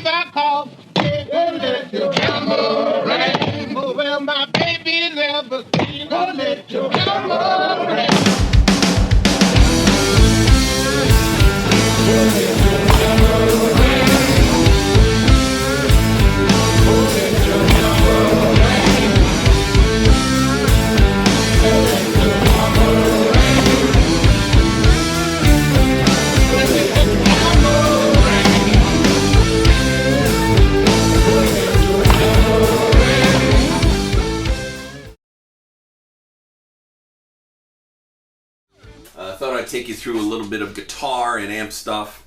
if I call, they won't let your hammer ring. Oh, well, my baby never seen, won't let your hammer ring. Won't let your hammer ring. Won't let your hammer ring. Won't let your hammer ring. Won't let your hammer ring. Won't let your hammer ring. I thought I'd take you through a little bit of guitar and amp stuff.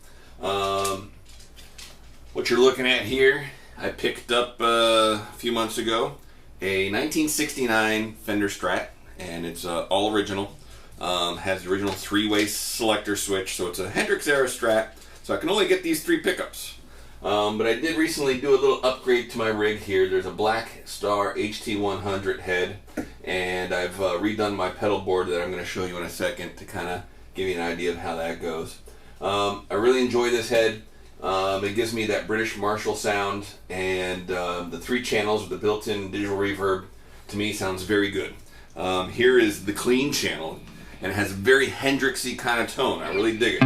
What you're looking at here, I picked up a few months ago a 1969 Fender Strat, and it's all original. Has the original three-way selector switch, so it's a Hendrix era Strat. So I can only get these three pickups. But I did recently do a little upgrade to my rig here. There's a Black Star HT100 head, and I've redone my pedal board that I'm going to show you in a second to kind of give you an idea of how that goes. I really enjoy this head. It gives me that British Marshall sound, and the 3 channels with the built-in digital reverb to me sounds very good. Here is the clean channel, and it has a very Hendrixy kind of tone. I really dig it.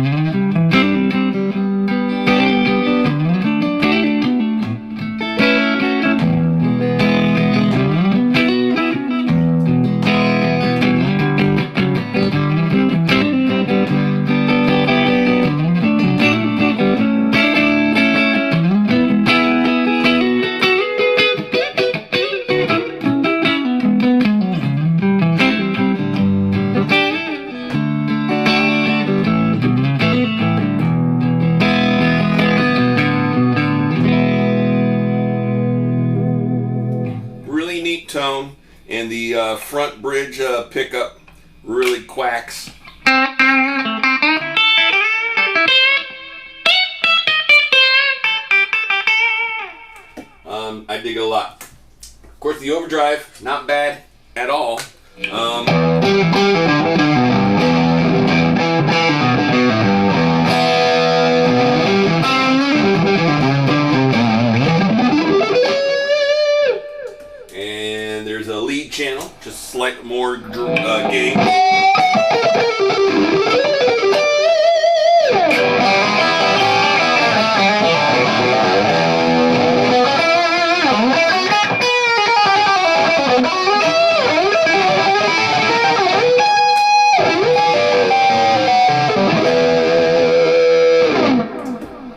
Tone, and the front bridge pickup really quacks. I dig it a lot. Of course, the overdrive, not bad at all. There's a lead channel, just slight more gain.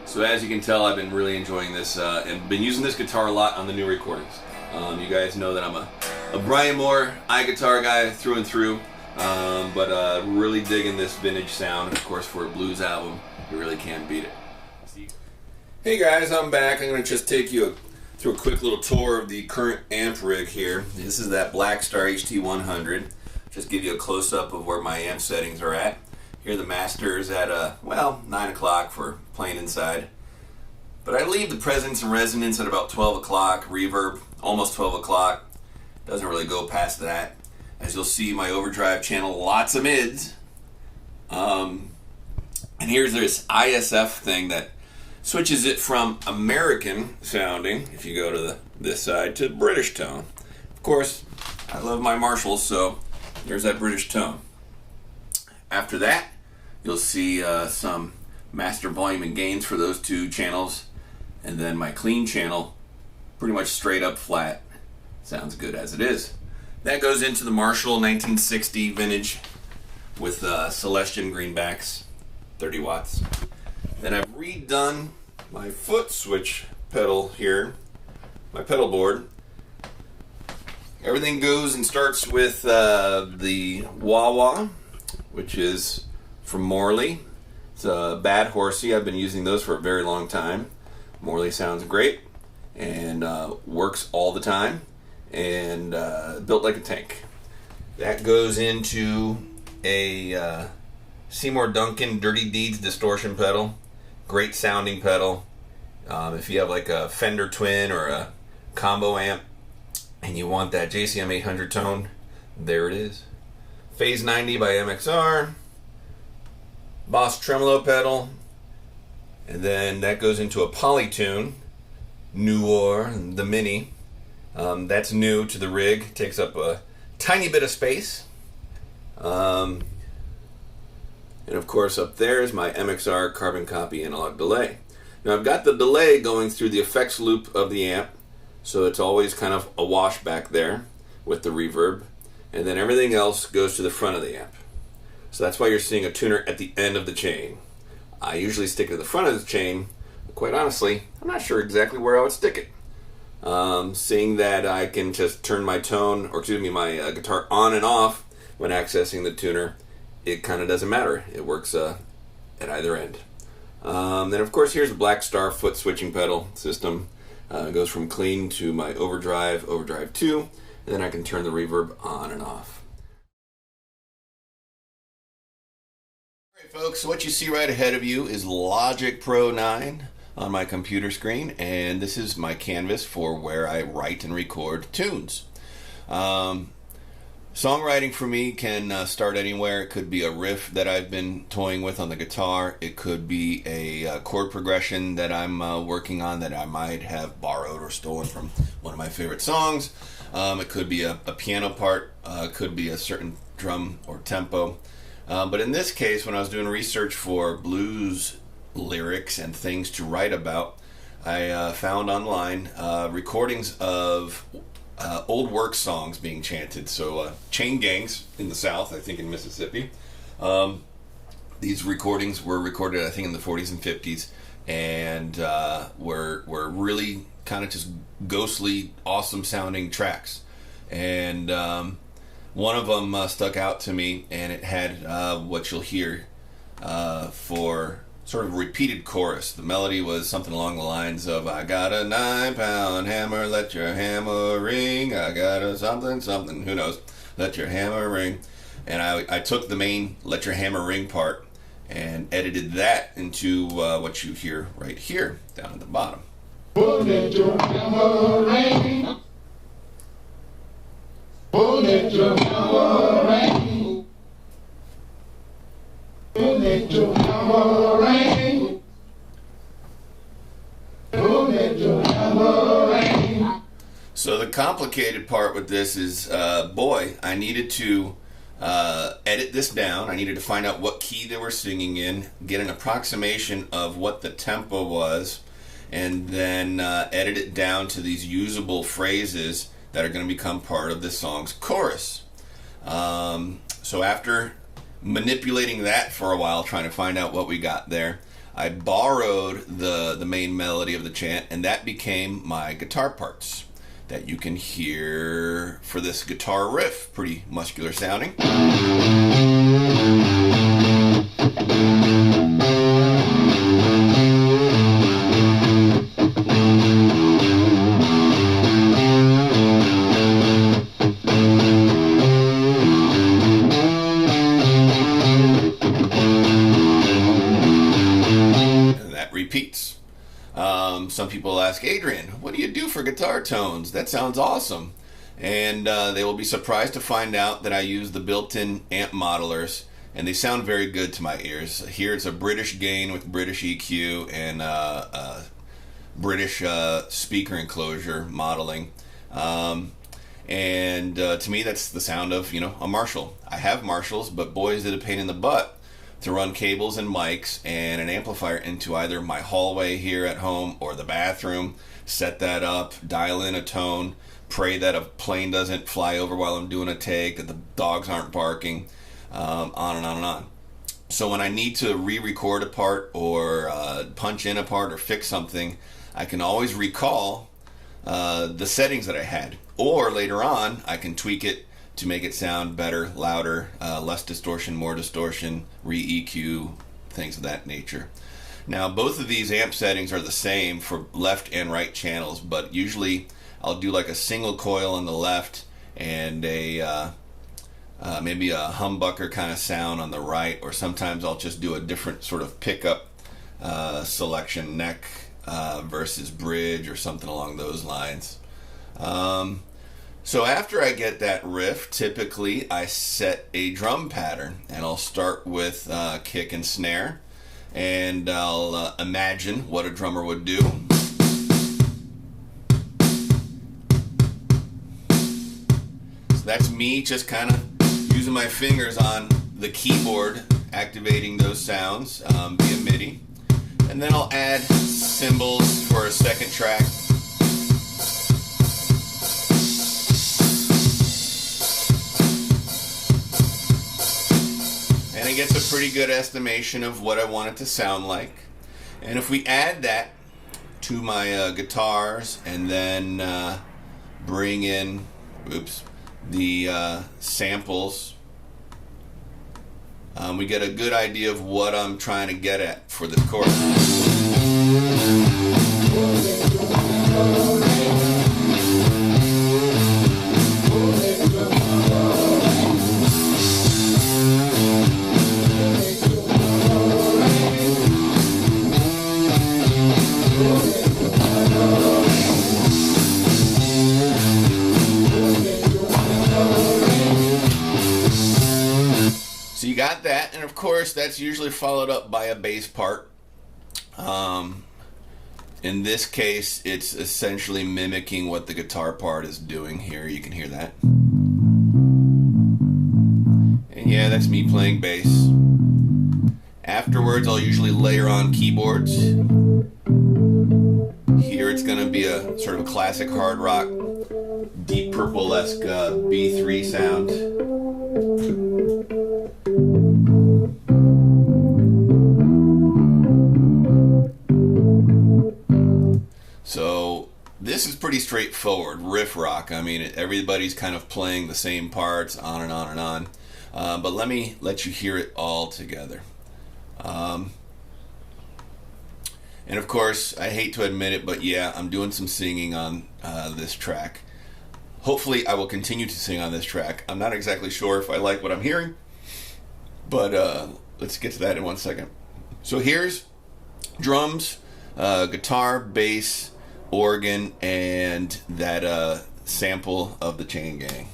So as you can tell, I've been really enjoying this and been using this guitar a lot on the new recordings. You guys know that I'm a Brian Moore guitar guy through and through, but really digging this vintage sound. Of course, for a blues album, you really can't beat it. Hey guys, I'm back. I'm going to just take you through a quick little tour of the current amp rig here. This is that Black Star HT100. Just give you a close-up of where my amp settings are at. Here the master is at, 9 o'clock for playing inside. But I leave the presence and resonance at about 12 o'clock, reverb almost 12 o'clock. Doesn't really go past that. As you'll see, my overdrive channel, lots of mids. And here's this ISF thing that switches it from American sounding, if you go to this side, to British tone. Of course, I love my Marshalls, so there's that British tone. After that, you'll see some master volume and gains for those 2 channels. And then my clean channel, pretty much straight up flat. Sounds good as it is. That goes into the Marshall 1960 vintage with Celestion greenbacks, 30 watts. Then I've redone my foot switch pedal here, my pedal board. Everything goes and starts with the wah-wah, which is from Morley. It's a Bad Horsey. I've been using those for a very long time. Morley sounds great and works all the time, and built like a tank. That goes into a Seymour Duncan Dirty Deeds distortion pedal. Great sounding pedal. If you have like a Fender Twin or a combo amp and you want that JCM 800 tone, there it is. Phase 90 by MXR. Boss tremolo pedal. And then that goes into a Polytune Noir, the Mini. That's new to the rig. Takes up a tiny bit of space. And of course up there is my MXR carbon copy analog delay. Now I've got the delay going through the effects loop of the amp, so it's always kind of a wash back there with the reverb, and then everything else goes to the front of the amp. So that's why you're seeing a tuner at the end of the chain. I usually stick it to the front of the chain, but quite honestly, I'm not sure exactly where I would stick it. Seeing that I can just turn my tone, or excuse me, my guitar on and off when accessing the tuner, it kind of doesn't matter. It works at either end. Then of course here's the Black Star foot switching pedal system. It goes from clean to my overdrive, overdrive 2, and then I can turn the reverb on and off. Alright folks, so what you see right ahead of you is Logic Pro 9 on my computer screen, and this is my canvas for where I write and record tunes. Songwriting for me can start anywhere. It could be a riff that I've been toying with on the guitar. It could be a chord progression that I'm working on that I might have borrowed or stolen from one of my favorite songs. It could be a piano part. It could be a certain drum or tempo. But in this case, when I was doing research for blues lyrics and things to write about, I found online recordings of old work songs being chanted. So chain gangs in the South, I think in Mississippi. These recordings were recorded, I think, in the 40s and 50s, and were really kind of just ghostly, awesome sounding tracks. And one of them stuck out to me, and it had what you'll hear for sort of repeated chorus. The melody was something along the lines of, I got a 9-pound hammer, let your hammer ring. I got a something, who knows, let your hammer ring. And I took the main let your hammer ring part and edited that into what you hear right here down at the bottom. Let your hammer ring. Let your hammer ring. Let your hammer ring. Let your hammer ring. So the complicated part with this is, boy, I needed to edit this down. I needed to find out what key they were singing in, get an approximation of what the tempo was, and then edit it down to these usable phrases that are going to become part of this song's chorus. So after manipulating that for a while, trying to find out what we got there, I borrowed the main melody of the chant, and that became my guitar parts that you can hear for this guitar riff. Pretty muscular sounding. Repeats. Some people ask, Adrian, what do you do for guitar tones? That sounds awesome. And they will be surprised to find out that I use the built-in amp modelers, and they sound very good to my ears. Here it's a British gain with British EQ and British speaker enclosure modeling. And to me, that's the sound of, a Marshall. I have Marshalls, but boy, is it a pain in the butt to run cables and mics and an amplifier into either my hallway here at home or the bathroom, set that up, dial in a tone, pray that a plane doesn't fly over while I'm doing a take, that the dogs aren't barking, on and on and on. So when I need to re-record a part or punch in a part or fix something, I can always recall the settings that I had. Or later on, I can tweak it to make it sound better, louder, less distortion, more distortion, re-EQ, things of that nature. Now, both of these amp settings are the same for left and right channels, but usually I'll do like a single coil on the left and a maybe a humbucker kind of sound on the right, or sometimes I'll just do a different sort of pickup selection, neck versus bridge or something along those lines. So after I get that riff, typically I set a drum pattern, and I'll start with kick and snare, and I'll imagine what a drummer would do. that's me just kind of using my fingers on the keyboard, activating those sounds via MIDI. And then I'll add cymbals for a second track. And it gets a pretty good estimation of what I want it to sound like. And if we add that to my guitars and then bring in the samples, we get a good idea of what I'm trying to get at for the chorus. So you got that, and of course that's usually followed up by a bass part. In this case, it's essentially mimicking what the guitar part is doing here. You can hear that. And yeah, that's me playing bass. Afterwards, I'll usually layer on keyboards. Here it's going to be a sort of a classic hard rock, Deep Purple-esque B3 sound. So this is pretty straightforward riff rock. I mean, everybody's kind of playing the same parts on and on and on. But let me let you hear it all together. And of course, I hate to admit it, but yeah, I'm doing some singing on this track. Hopefully I will continue to sing on this track. I'm not exactly sure if I like what I'm hearing, but let's get to that in 1 second. So here's drums, guitar, bass, organ, and that sample of the Chain Gang.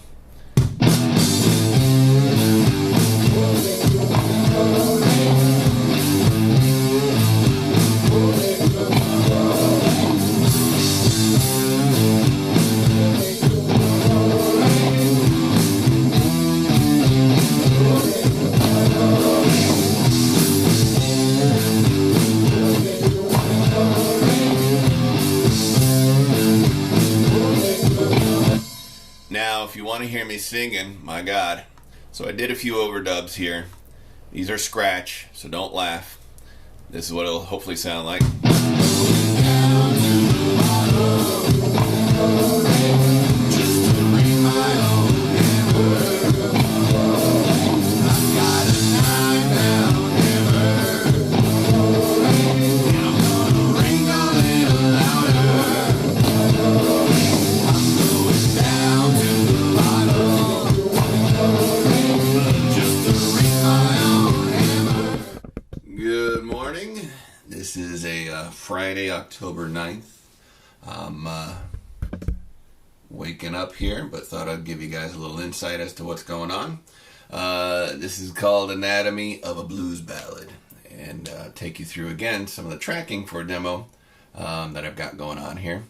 Now, if you want to hear me singing, my God. So I did a few overdubs here. These are scratch, so don't laugh. This is what it'll hopefully sound like. Good morning. This is a Friday, October 9th. I'm waking up here, but thought I'd give you guys a little insight as to what's going on. This is called Anatomy of a Blues Ballad, and take you through again some of the tracking for a demo that I've got going on here.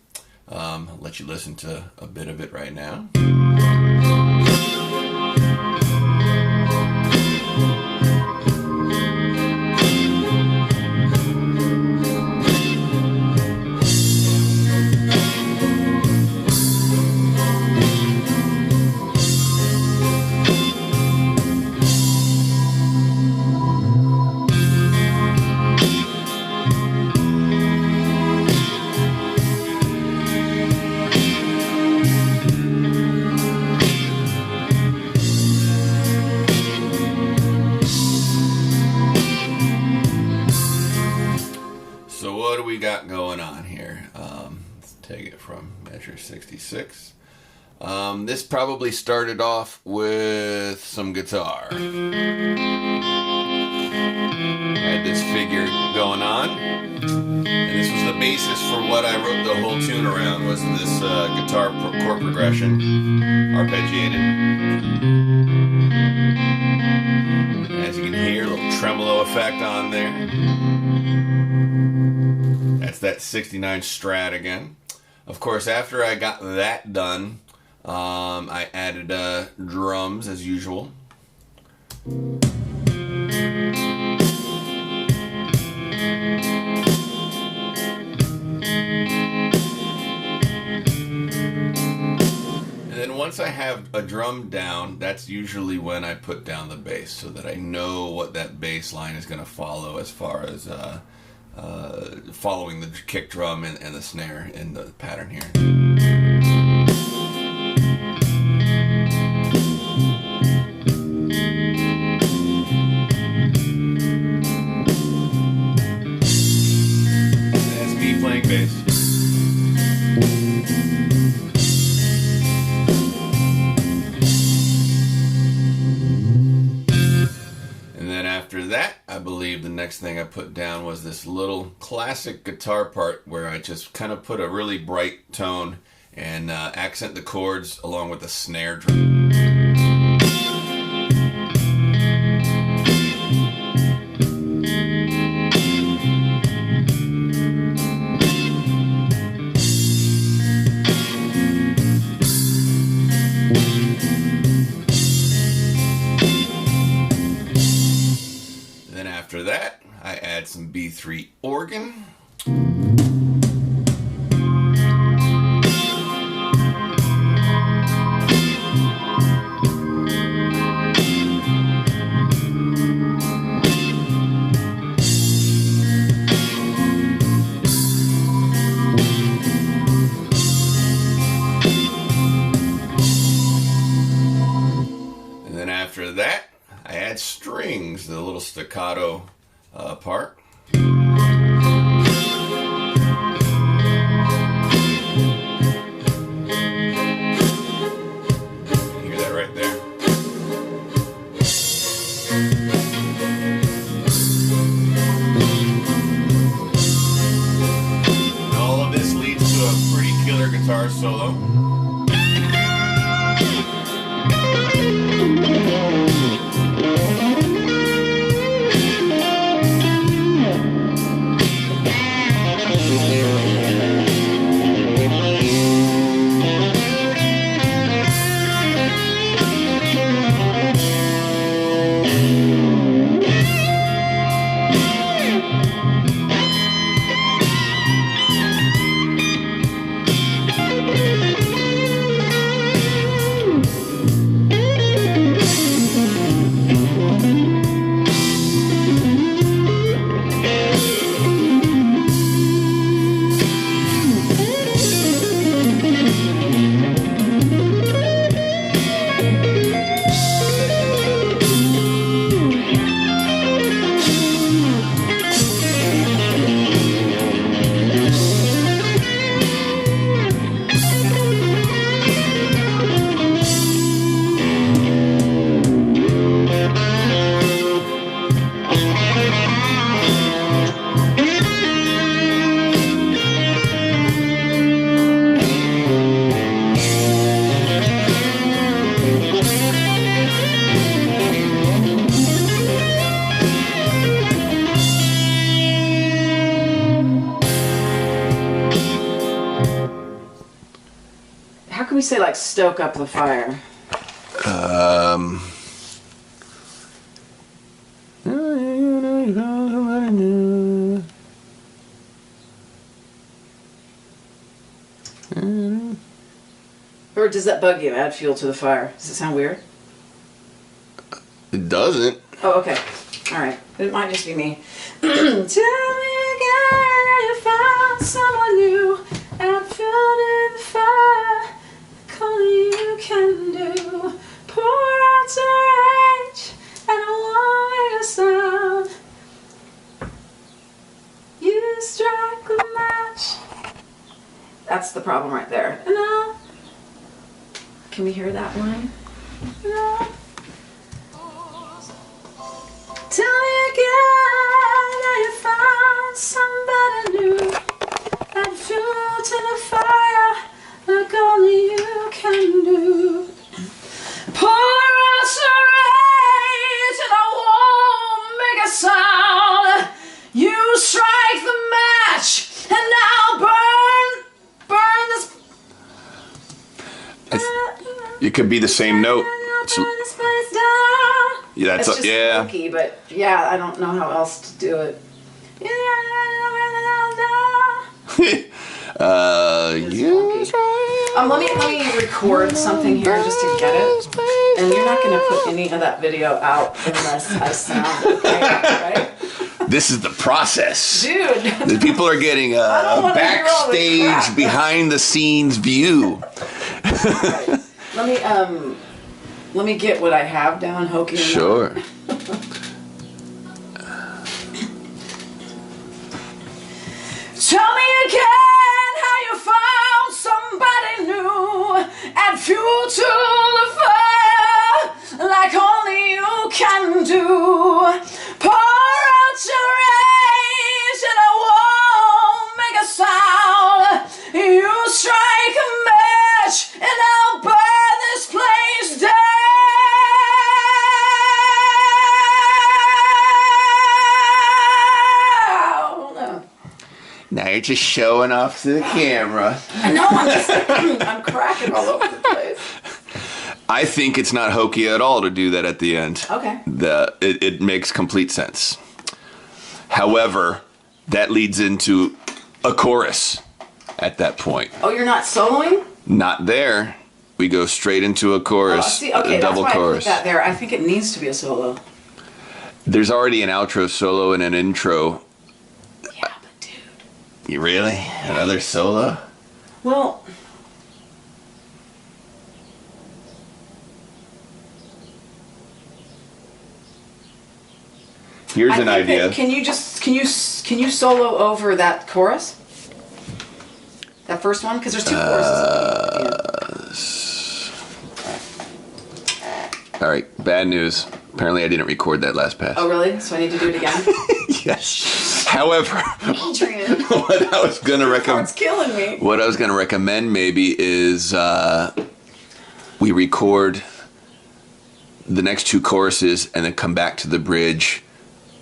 I'll let you listen to a bit of it right now. What do we got going on here? Let's take it from measure 66. This probably started off with some guitar. Had this figure going on, and this was the basis for what I wrote the whole tune around, was this guitar chord progression, arpeggiated. As you can hear, a little tremolo effect on there. That's that 69 Strat again. Of course, after I got that done, I added drums as usual. Once I have a drum down, that's usually when I put down the bass, so that I know what that bass line is going to follow as far as following the kick drum and the snare in the pattern here. That's me playing bass. After that, I believe the next thing I put down was this little classic guitar part where I just kind of put a really bright tone and accent the chords along with the snare drum. After that, I add some B3 organ. And then after that, I add strings, the little staccato part. Hear that right there? And all of this leads to a pretty killer guitar solo. We say like stoke up the fire. Or does that bug you? Add fuel to the fire. Does it sound weird? It doesn't. Oh, okay. All right. It might just be me. Tell me again you found someone new. Add fuel to the fire. Only you can do. Pour out your rage and I won't make a sound. You strike the match. That's the problem right there. No. Can we hear that line? No. Tell me again that you found somebody new. Add fuel to the fire. Like only you can do. Pour out your rage and I won't make a sound. You strike the match and now burn this. It could be the same note. Yeah, It's just hokey, but yeah, I don't know how else to do it. Let me record something here just to get it. And you're not going to put any of that video out unless I sound okay, right? This is the process. Dude. The people are getting a backstage, behind the scenes view. Right. Let me get what I have down, hokey. Sure. Tell me again how you found somebody new. Add fuel to the fire like only you can do. Pour out your rage and I won't make a sound. You strike a match and I'll burn this place down. Now you're just showing off to the camera. I know, I'm cracking all over the place. I think it's not hokey at all to do that at the end. Okay. It makes complete sense. However, that leads into a chorus at that point. Oh, you're not soloing? Not there. We go straight into a chorus, okay, a double that's why chorus. I put that there. I think it needs to be a solo. There's already an outro solo and an intro. Yeah, but dude. You really? Another solo? Well, Here's an idea. Can you solo over that chorus? That first one? Because there's two choruses. All right, bad news. Apparently I didn't record that last pass. Oh, really? So I need to do it again? Yes. However, Adrian. what I was going to recommend... It's killing me. What I was going to recommend maybe is we record the next two choruses and then come back to the bridge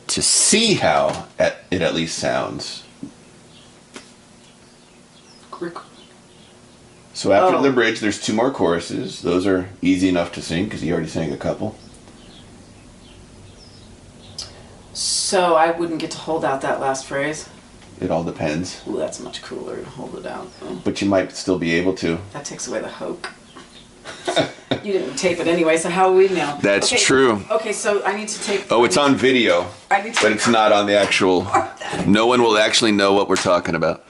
to see how it at least sounds. So after the bridge, there's two more choruses. Those are easy enough to sing because you already sang a couple. So I wouldn't get to hold out that last phrase? It all depends. Ooh, that's much cooler to hold it out. But you might still be able to. That takes away the hoke. You didn't tape it anyway, so how will we know? That's true. Okay, so I need to tape... Oh, it's on video, but it's not on the actual... No one will actually know what we're talking about.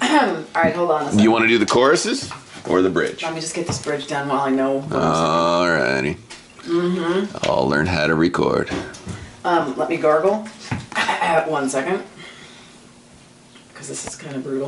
All right, hold on a second. You want to do the choruses or the bridge? Let me just get this bridge done while I know what Alrighty. I'll learn how to record. let me gargle. 1 second. Because this is kind of brutal.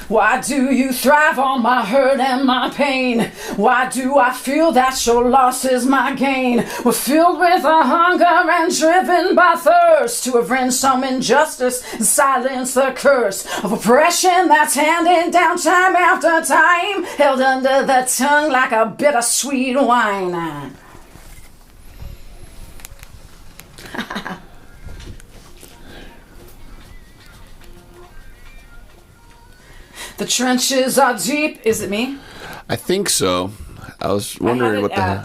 Why do you thrive on my hurt and my pain? Why do I feel that your loss is my gain? We're filled with a hunger and driven by thirst to avenge some injustice and silence the curse of oppression that's handed down time after time, held under the tongue like a bittersweet wine. The trenches are deep. Is it me? I think so. I was wondering what the hell.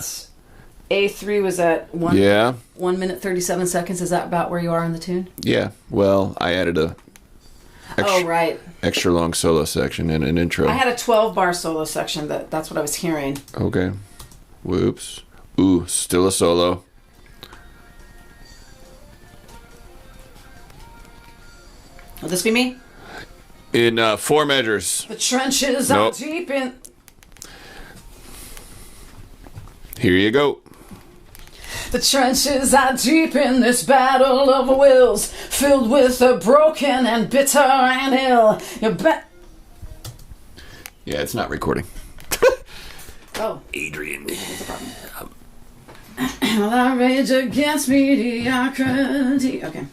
A3 was at 1 minute 37 seconds. Is that about where you are in the tune? Yeah. Well, I added a extra long solo section and an intro. I had a 12-bar solo section. That's what I was hearing. Okay. Whoops. Ooh, still a solo. Will this be me? In 4 measures. The trenches are deep in... Here you go. The trenches are deep in this battle of wills, filled with the broken and bitter and ill. Yeah, it's not recording. Oh. Adrian. What's the problem? Well, I rage against mediocrity. Okay.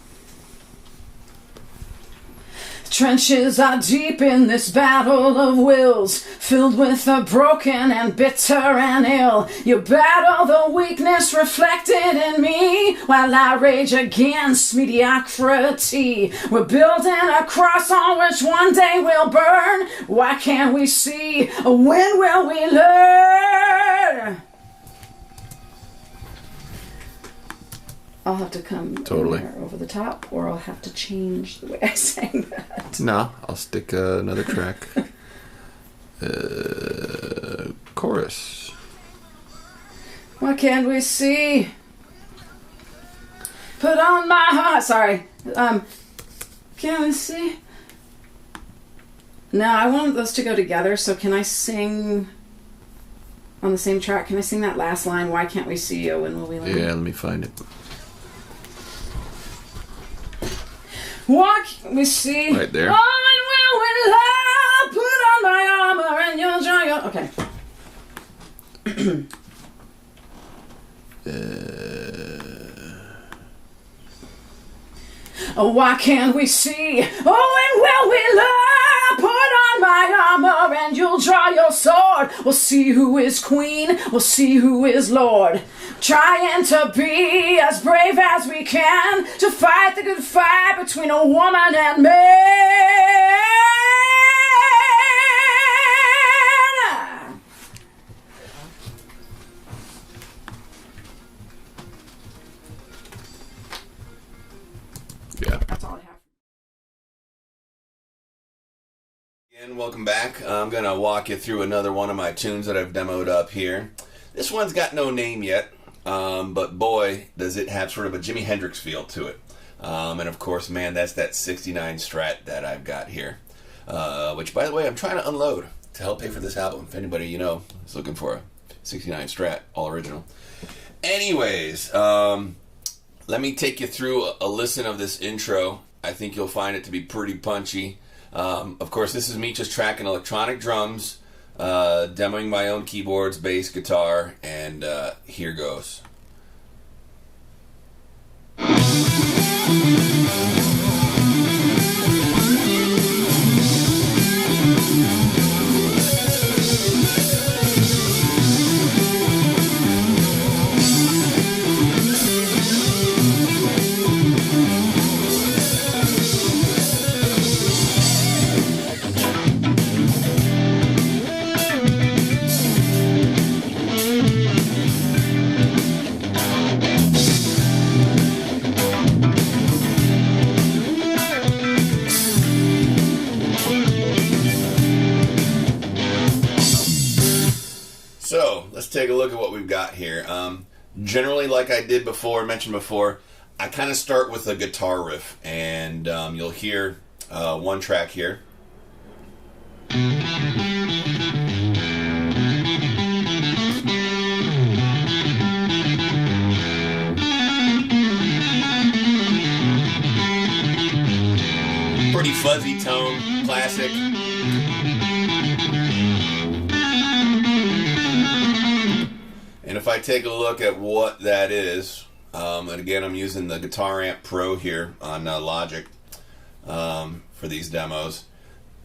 Trenches are deep in this battle of wills, filled with the broken and bitter and ill. You battle the weakness reflected in me, while I rage against mediocrity. We're building a cross on which one day we'll burn. Why can't we see? When will we learn? I'll have to come totally in there over the top, or I'll have to change the way I sang that. No, I'll stick another track. Chorus. What can we see? Put on my heart. Sorry. Can we see? No, I want those to go together, so can I sing on the same track? Can I sing that last line? Why can't we see you? When will we learn? Yeah, let me find it. What can we see? Right there. Oh, and will we love? Put on my armor and you'll join your... Okay. Oh, why can't we see? Oh, and will we love? Put on my armor and you'll draw your sword. We'll see who is queen. We'll see who is lord. Trying to be as brave as we can to fight the good fight between a woman and man. Yeah. That's all I have. Again, welcome back. I'm going to walk you through another one of my tunes that I've demoed up here. This one's got no name yet, but boy, does it have sort of a Jimi Hendrix feel to it. And of course, man, that's that 69 Strat that I've got here. Which, by the way, I'm trying to unload to help pay for this album. If anybody you know is looking for a 69 Strat, all original. Anyways, let me take you through a listen of this intro. I think you'll find it to be pretty punchy. Of course, this is me just tracking electronic drums, demoing my own keyboards, bass, guitar, and here goes. So, let's take a look at what we've got here. Generally, like I did before, mentioned before, I kind of start with a guitar riff, and you'll hear one track here. Pretty fuzzy tone, classic. And if I take a look at what that is, and again I'm using the Guitar Amp Pro here on Logic for these demos.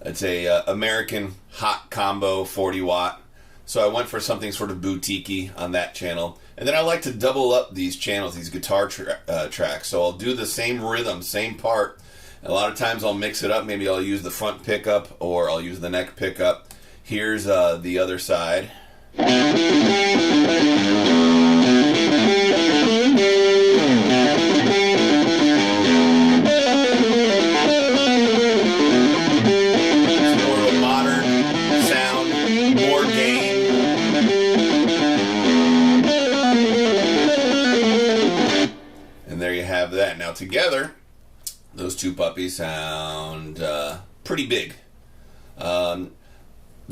It's a American Hot Combo 40 watt. So I went for something sort of boutique-y on that channel. And then I like to double up these channels, these guitar tracks. So I'll do the same rhythm, same part. A lot of times I'll mix it up. Maybe I'll use the front pickup or I'll use the neck pickup. Here's the other side. That. Now together, those two puppies sound pretty big. The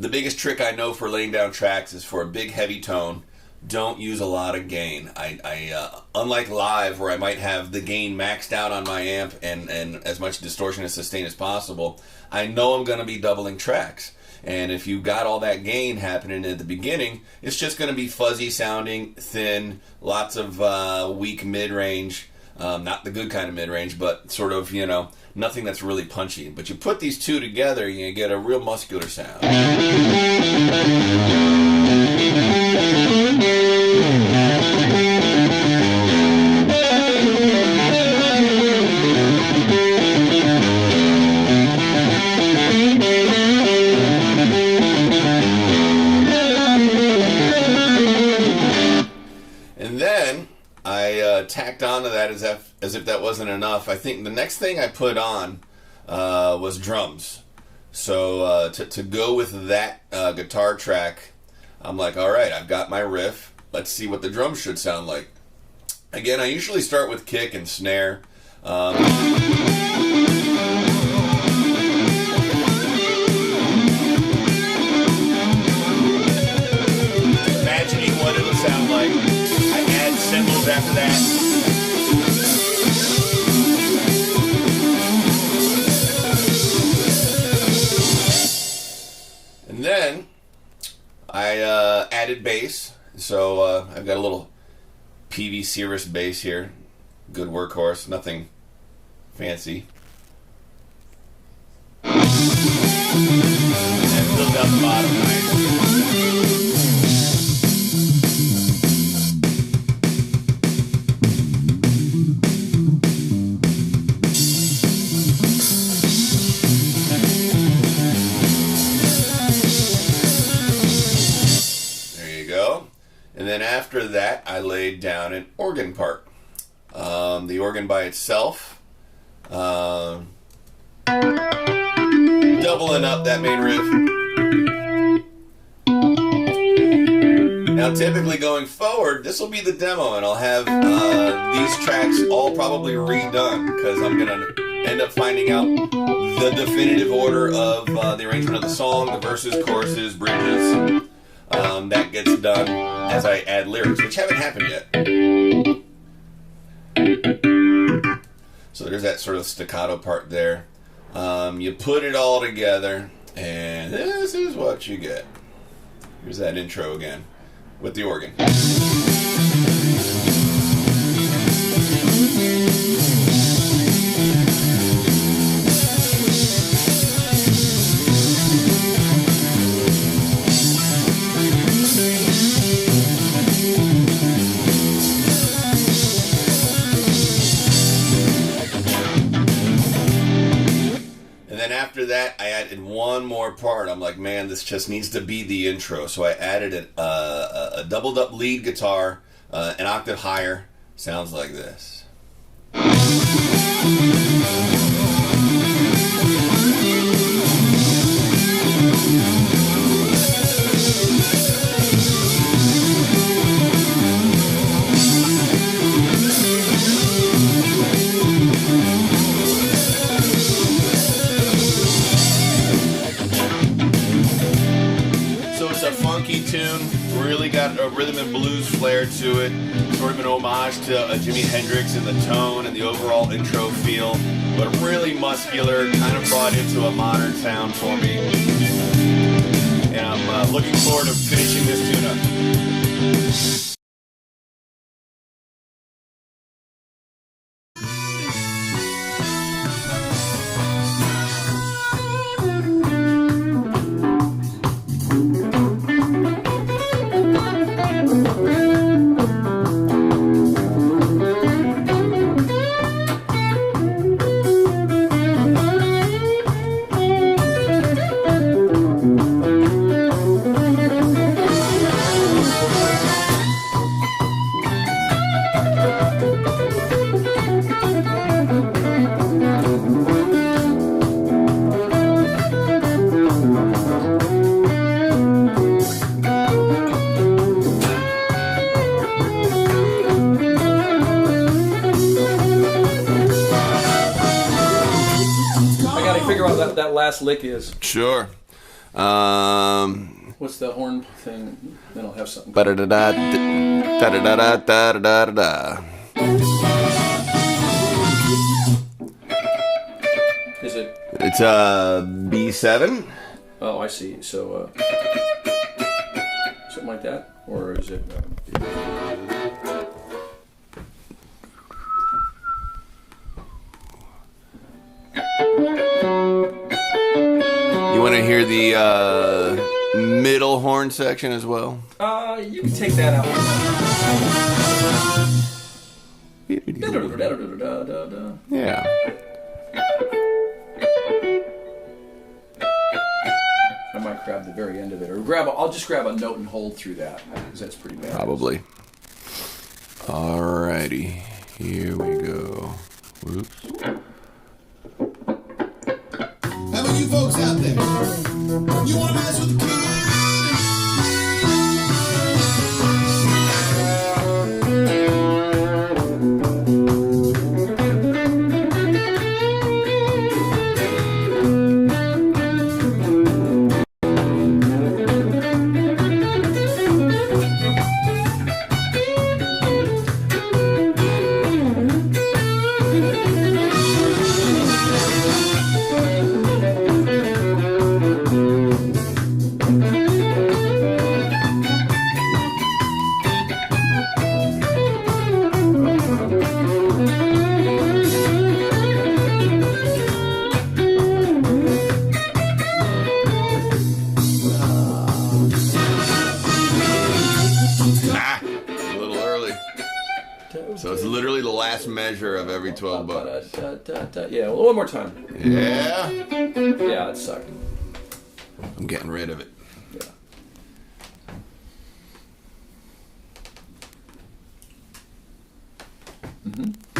biggest trick I know for laying down tracks is for a big heavy tone, don't use a lot of gain. I unlike live where I might have the gain maxed out on my amp and as much distortion and sustain as possible, I know I'm going to be doubling tracks. And if you got all that gain happening at the beginning, it's just going to be fuzzy sounding, thin, lots of weak mid-range. Not the good kind of mid-range, but sort of, you know, nothing that's really punchy. But you put these two together, you get a real muscular sound. And then I tacked onto that as if that wasn't enough. I think the next thing I put on was drums. So to go with that guitar track, I'm like, all right, I've got my riff. Let's see what the drums should sound like. Again, I usually start with kick and snare. Imagining what it'll sound like. I add cymbals after that. And then I added bass. So I've got a little PV Cirrus bass here. Good workhorse, nothing fancy. And filled out the bottom nice. And then after that, I laid down an organ part. The organ by itself, doubling up that main riff. Now, typically going forward, this will be the demo, and I'll have these tracks all probably redone, because I'm going to end up finding out the definitive order of the arrangement of the song, the verses, choruses, bridges. That gets done as I add lyrics, which haven't happened yet. So there's that sort of staccato part there. You put it all together, and this is what you get. Here's that intro again with the organ. After that, I added one more part. I'm like, man, this just needs to be the intro. So I added a doubled up lead guitar, an octave higher. Sounds like this. Tune, really got a rhythm and blues flair to it, sort of an homage to Jimi Hendrix in the tone and the overall intro feel, but really muscular, kind of brought into a modern sound for me. And I'm looking forward to finishing this tune up. That last lick is. Sure. What's the horn thing? Then I'll have something. Is it? It's B7. Oh, I see. So something like that, or is it? the middle horn section as well? You can take that out. Yeah. I might grab the very end of it, or I'll just grab a note and hold through that, because that's pretty bad. Probably. Alrighty, here we go. Whoops. How about you folks out there? You want to mess with the kid? So it's literally the last measure of every 12 bucks. Yeah, well, one more time. Yeah? Yeah, it sucked. I'm getting rid of it. Yeah.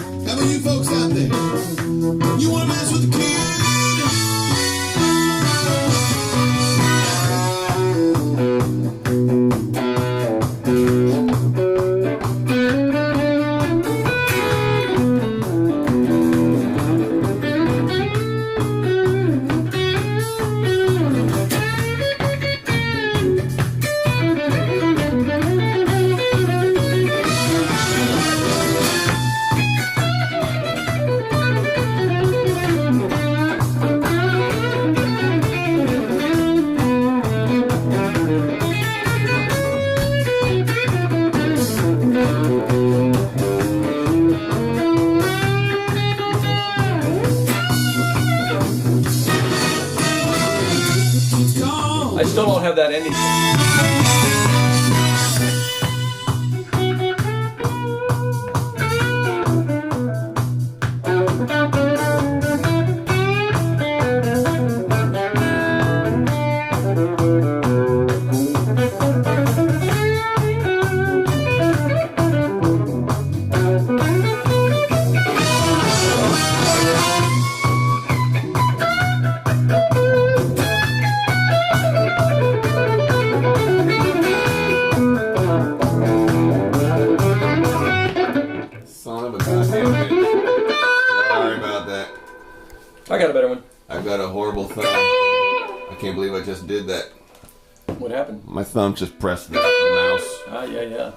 How about you folks out there? You want to mess with the kid? I still don't have that ending. I got a better one. I've got a horrible thumb. I can't believe I just did that. What happened? My thumb just pressed the mouse. Yeah.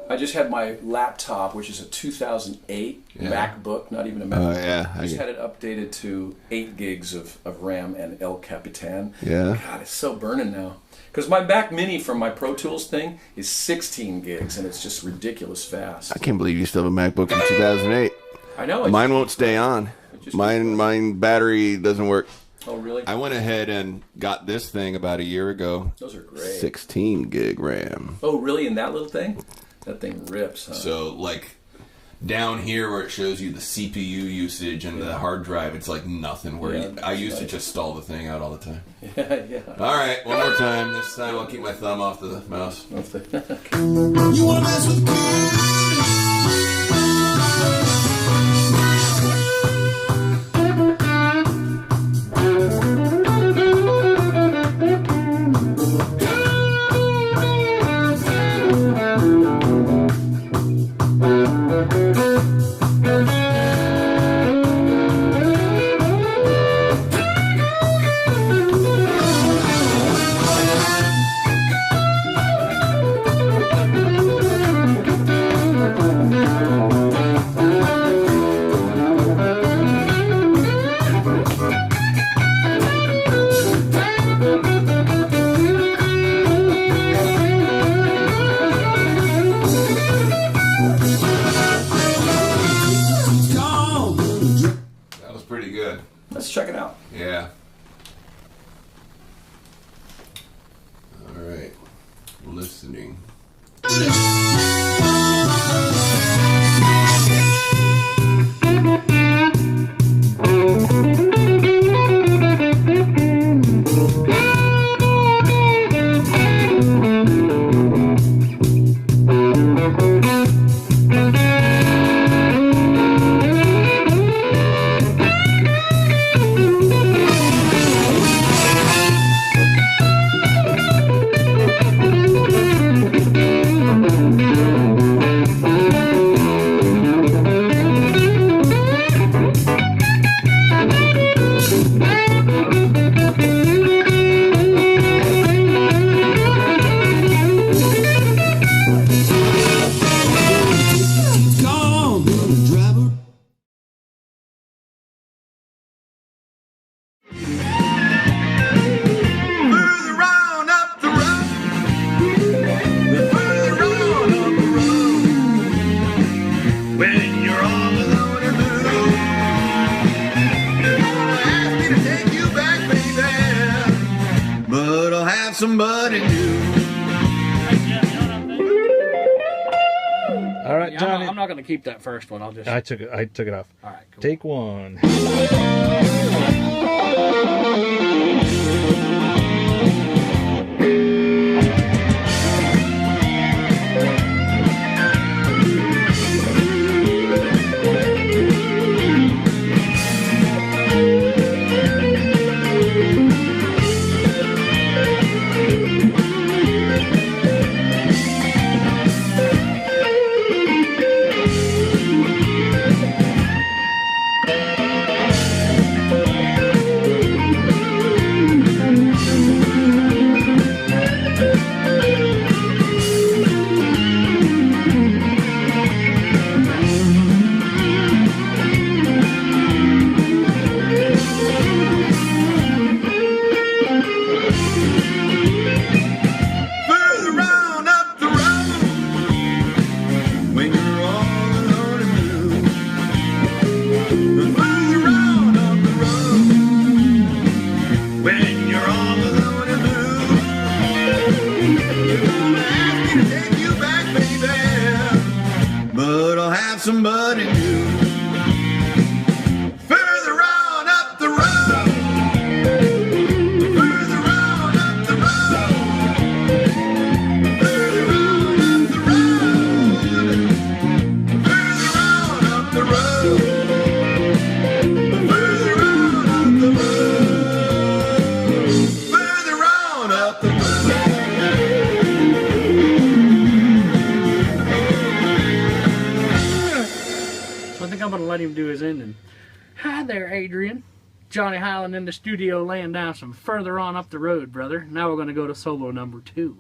I just had my laptop, which is a 2008 MacBook, not even a MacBook. Oh, yeah. I just had it updated to 8 gigs of RAM and El Capitan. Yeah. God, it's so burning now. Because my Mac Mini from my Pro Tools thing is 16 gigs, and it's just ridiculous fast. I can't believe you still have a MacBook from 2008. I know. Mine won't stay on. Mine battery doesn't work. Oh, really? I went ahead and got this thing about a year ago. Those are great. 16 gig RAM. Oh, really? In that little thing? That thing rips, huh? So, like, down here where it shows you the CPU usage and the hard drive, it's like nothing. Where I used to just stall the thing out all the time. Yeah. All right, one more time. This time I'll keep my thumb off the mouse. You want to mess with the kid? Pretty good. Let's check it out. Yeah. listening. Somebody new. All right, Yeah, Johnny. I'm not going to keep that first one. I'll just. I took it off. All right, cool. Take one. Somebody new. Further on up the road. Further on up the road. Further on up the road. Further on up the road. Further on up the road. Further on up the road. I think I'm going to let him do his ending. Hi there, Adrian. Johnny Hiland in the studio laying down some Further On Up the Road, brother. Now we're going to go to solo number 2.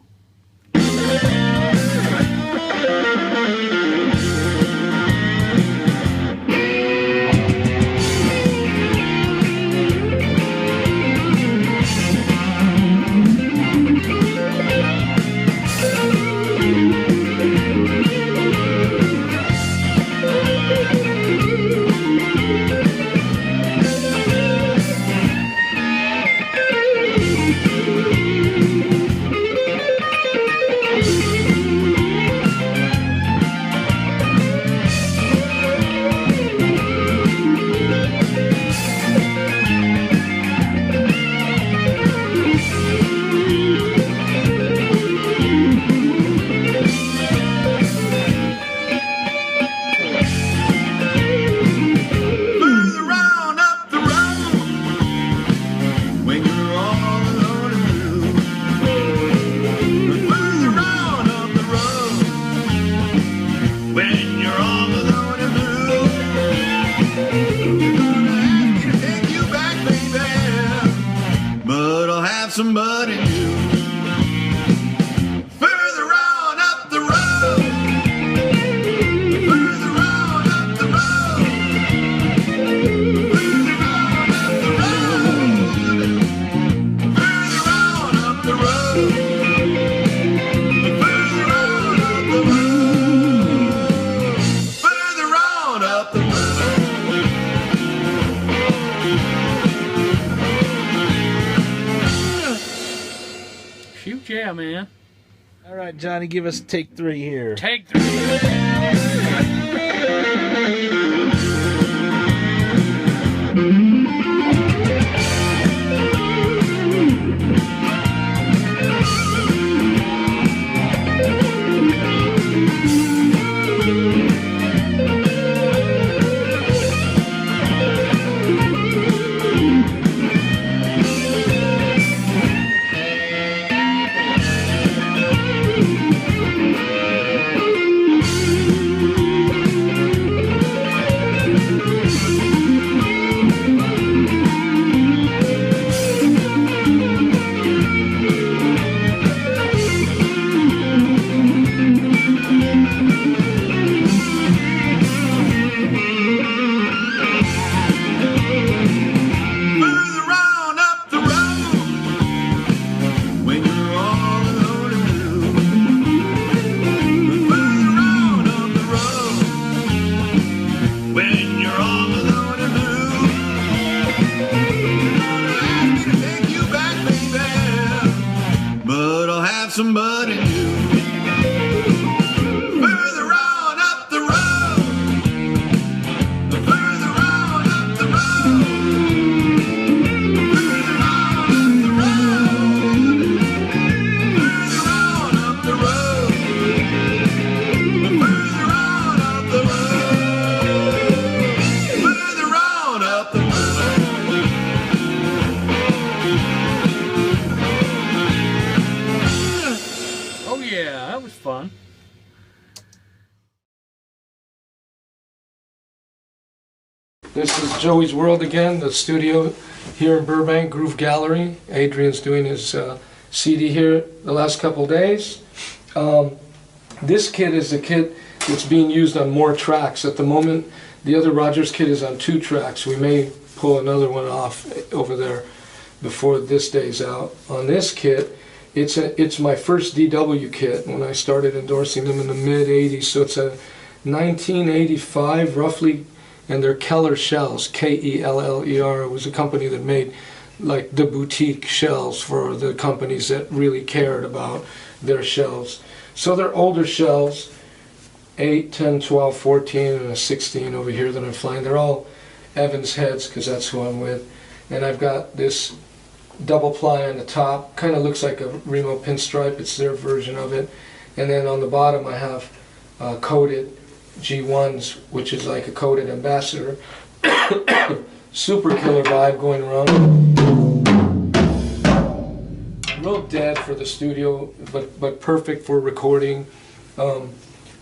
Somebody new. Further on up the road. Further on up the road. Further on up the road. Further on up the road. Further on up the road. Further on up the road. Shoot, yeah, man. All right, Johnny, give us take 3 here. Take 3. Somebody new. Further on up the road. Further on up the road. Further on up the road. Further on up the road. Further on up the road. Further on up the road. Yeah, that was fun. This is Joey's World again, the studio here in Burbank, Groove Gallery. Adrian's doing his CD here the last couple days. This kit is the kit that's being used on more tracks. At the moment, the other Rogers kit is on 2 tracks. We may pull another one off over there before this day's out. On this kit, it's my first DW kit when I started endorsing them in the mid-'80s, so it's a 1985 roughly, and they're Keller shells, K-E-L-L-E-R. It was a company that made like the boutique shells for the companies that really cared about their shells. So they're older shells, 8, 10, 12, 14, and a 16 over here that I'm flying. They're all Evans heads because that's who I'm with. And I've got this double ply on the top, kind of looks like a Remo pinstripe, it's their version of it. And then on the bottom I have coated G1s, which is like a coated Ambassador. Super killer vibe going around. Real dead for the studio, but perfect for recording.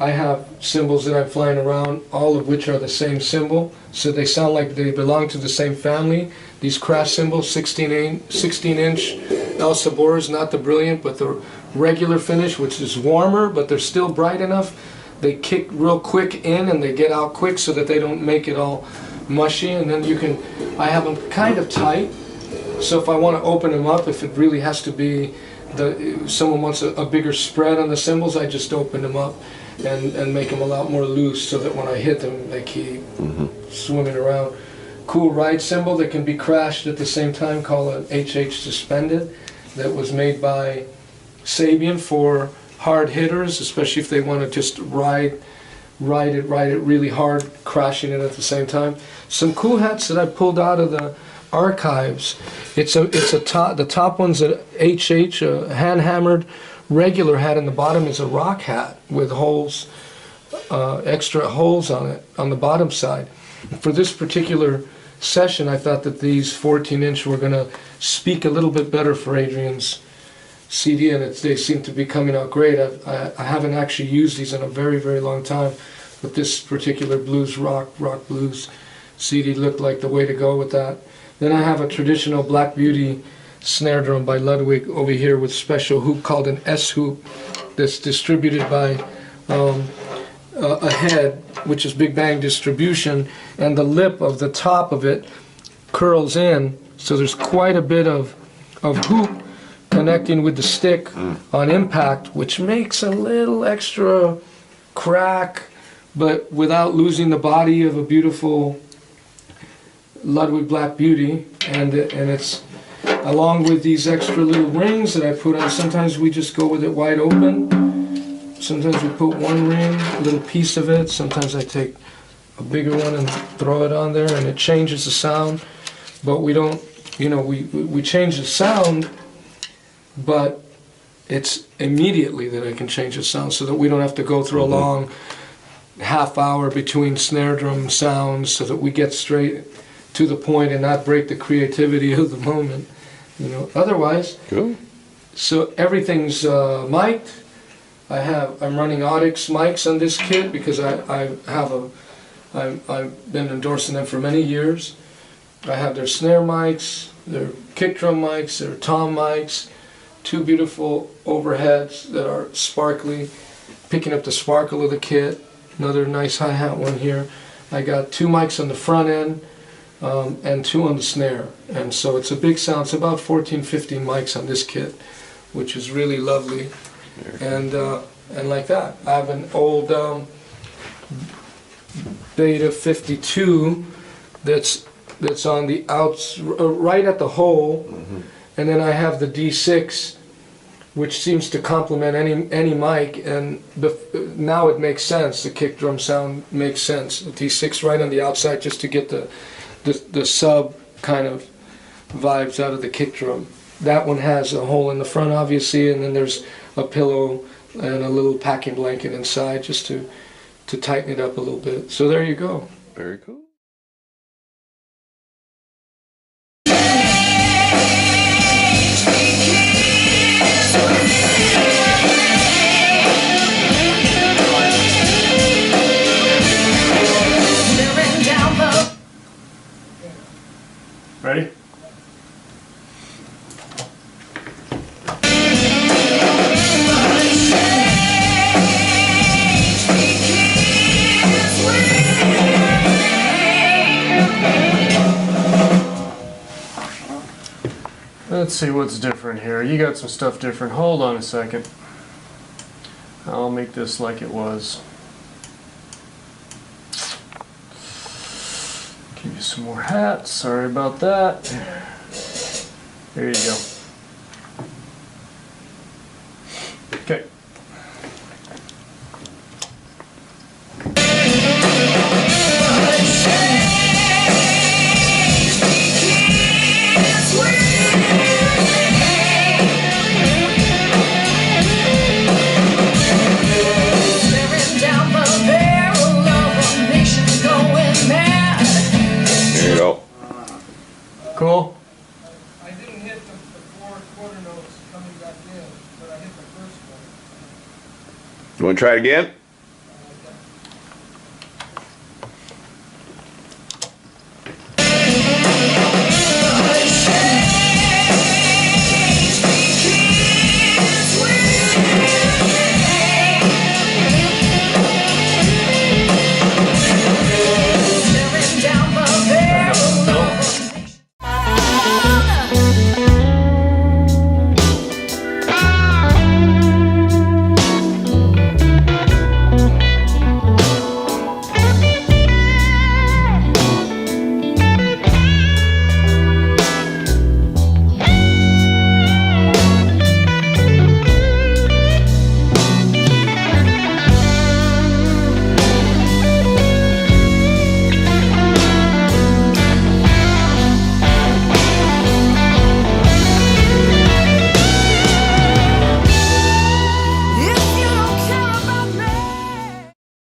I have cymbals that I'm flying around, all of which are the same cymbal, so they sound like they belong to the same family. These crash cymbals, 16-inch El Sabors, not the brilliant, but the regular finish, which is warmer, but they're still bright enough. They kick real quick in and they get out quick so that they don't make it all mushy. And then I have them kind of tight, so if I want to open them up, if it really has to be, someone wants a bigger spread on the cymbals, I just open them up and make them a lot more loose so that when I hit them, they keep swimming around. Cool ride cymbal that can be crashed at the same time, called an HH Suspended, that was made by Sabian for hard hitters, especially if they want to just ride it really hard, crashing it at the same time. Some cool hats that I pulled out of the archives. The top one's a HH, a hand hammered regular hat, and the bottom is a rock hat with holes, extra holes on it on the bottom side. For this particular session, I thought that these 14-inch were going to speak a little bit better for Adrian's CD, and they seem to be coming out great. I haven't actually used these in a very, very long time, but this particular blues rock blues CD looked like the way to go with that. Then I have a traditional Black Beauty snare drum by Ludwig over here with special hoop called an S hoop that's distributed by a head, which is Big Bang distribution, and the lip of the top of it curls in, so there's quite a bit of hoop connecting with the stick on impact, which makes a little extra crack, but without losing the body of a beautiful Ludwig Black Beauty, and it's along with these extra little rings that I put on. Sometimes we just go with it wide open. Sometimes we put one ring, a little piece of it. Sometimes I take a bigger one and throw it on there, and it changes the sound. But we don't, we change the sound, but it's immediately that I can change the sound so that we don't have to go through a long half hour between snare drum sounds, so that we get straight to the point and not break the creativity of the moment. Otherwise. Cool. So everything's mic'd. I'm running Audix mics on this kit because I've been endorsing them for many years. I have their snare mics, their kick drum mics, their tom mics, 2 beautiful overheads that are sparkly, picking up the sparkle of the kit. Another nice hi-hat one here. I got 2 mics on the front end and 2 on the snare. And so it's a big sound. It's about 14, 15 mics on this kit, which is really lovely. And like that. I have an old Beta 52 that's on the outs, right at the hole. And then I have the D6, which seems to complement any mic, and now it makes sense. The kick drum sound makes sense. The D6 right on the outside, just to get the sub kind of vibes out of the kick drum. That one has a hole in the front, obviously, and then there's a pillow and a little packing blanket inside, just to tighten it up a little bit. So there you go. Very cool. Ready? Let's see what's different here. You got some stuff different. Hold on a second. I'll make this like it was. Give you some more hats. Sorry about that. There you go. Okay. Cool. I didn't hit the 4 quarter notes coming back in, but I hit the first one. You want to try it again?